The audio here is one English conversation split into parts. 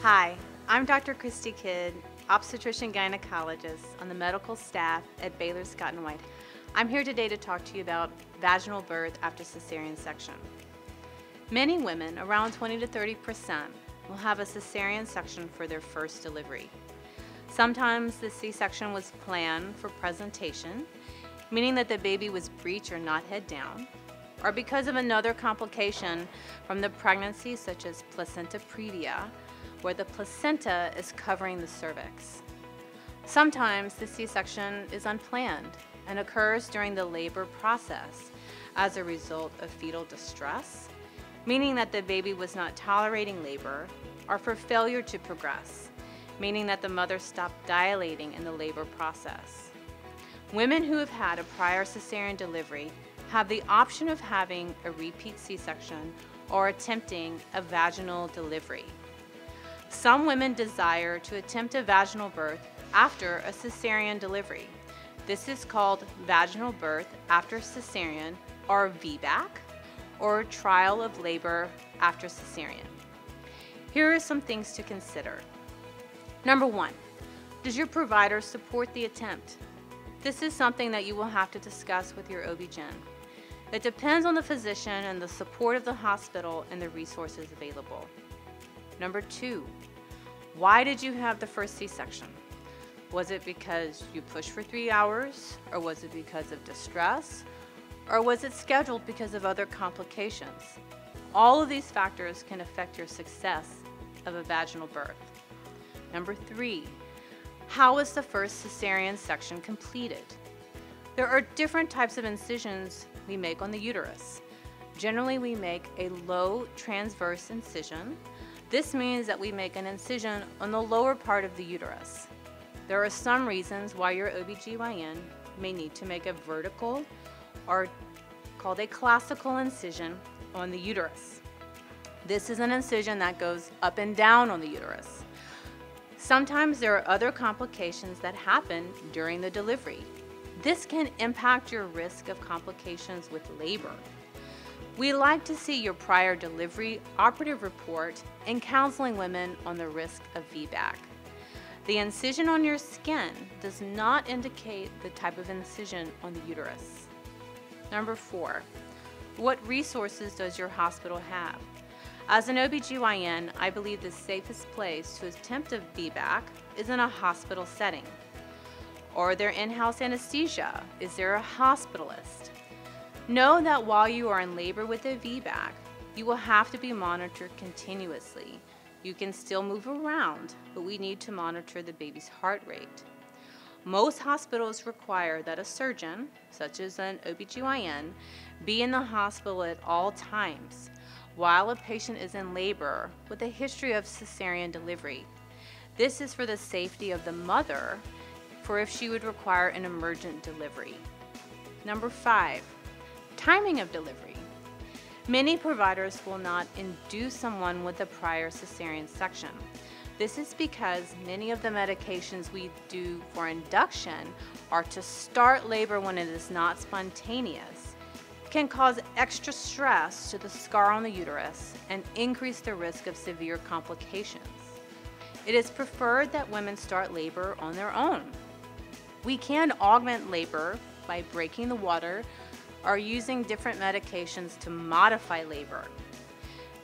Hi, I'm Dr. Christy Kidd, obstetrician gynecologist on the medical staff at Baylor Scott & White. I'm here today to talk to you about vaginal birth after cesarean section. Many women, around 20 to 30%, will have a cesarean section for their first delivery. Sometimes the C-section was planned for presentation, meaning that the baby was breech or not head down, or because of another complication from the pregnancy such as placenta previa, where the placenta is covering the cervix. Sometimes the C-section is unplanned and occurs during the labor process as a result of fetal distress, meaning that the baby was not tolerating labor, or for failure to progress, meaning that the mother stopped dilating in the labor process. Women who have had a prior cesarean delivery have the option of having a repeat C-section or attempting a vaginal delivery. Some women desire to attempt a vaginal birth after a cesarean delivery. This is called vaginal birth after cesarean, or VBAC, or trial of labor after cesarean. Here are some things to consider. Number one, does your provider support the attempt? This is something that you will have to discuss with your OB-GYN. It depends on the physician and the support of the hospital and the resources available. Number two, why did you have the first C-section? Was it because you pushed for 3 hours, or was it because of distress, or was it scheduled because of other complications? All of these factors can affect your success of a vaginal birth. Number three, how was the first cesarean section completed? There are different types of incisions we make on the uterus. Generally, we make a low transverse incision. This means that we make an incision on the lower part of the uterus. There are some reasons why your OB-GYN may need to make a vertical, or called a classical incision, on the uterus. This is an incision that goes up and down on the uterus. Sometimes there are other complications that happen during the delivery. This can impact your risk of complications with labor. We like to see your prior delivery operative report in counseling women on the risk of VBAC. The incision on your skin does not indicate the type of incision on the uterus. Number four, what resources does your hospital have? As an OB-GYN, I believe the safest place to attempt a VBAC is in a hospital setting. Or their in-house anesthesia? Is there a hospitalist? Know that while you are in labor with a VBAC, you will have to be monitored continuously. You can still move around, but we need to monitor the baby's heart rate. Most hospitals require that a surgeon, such as an OB-GYN, be in the hospital at all times while a patient is in labor with a history of cesarean delivery. This is for the safety of the mother, for if she would require an emergent delivery. Number five, timing of delivery. Many providers will not induce someone with a prior cesarean section. This is because many of the medications we do for induction are to start labor when it is not spontaneous, can cause extra stress to the scar on the uterus and increase the risk of severe complications. It is preferred that women start labor on their own. We can augment labor by breaking the water or using different medications to modify labor.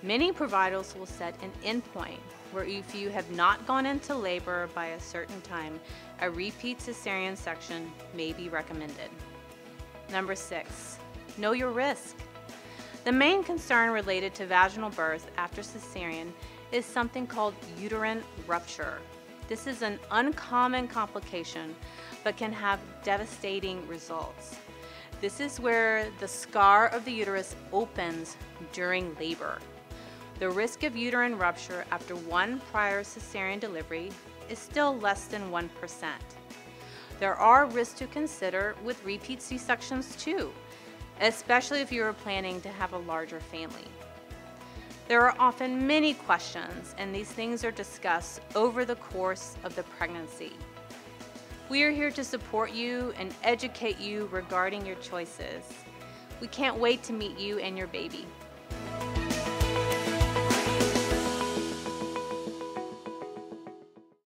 Many providers will set an endpoint where if you have not gone into labor by a certain time, a repeat cesarean section may be recommended. Number six, know your risk. The main concern related to vaginal birth after cesarean is something called uterine rupture. This is an uncommon complication, but can have devastating results. This is where the scar of the uterus opens during labor. The risk of uterine rupture after one prior cesarean delivery is still less than 1%. There are risks to consider with repeat C-sections too, especially if you are planning to have a larger family. There are often many questions, and these things are discussed over the course of the pregnancy. We are here to support you and educate you regarding your choices. We can't wait to meet you and your baby.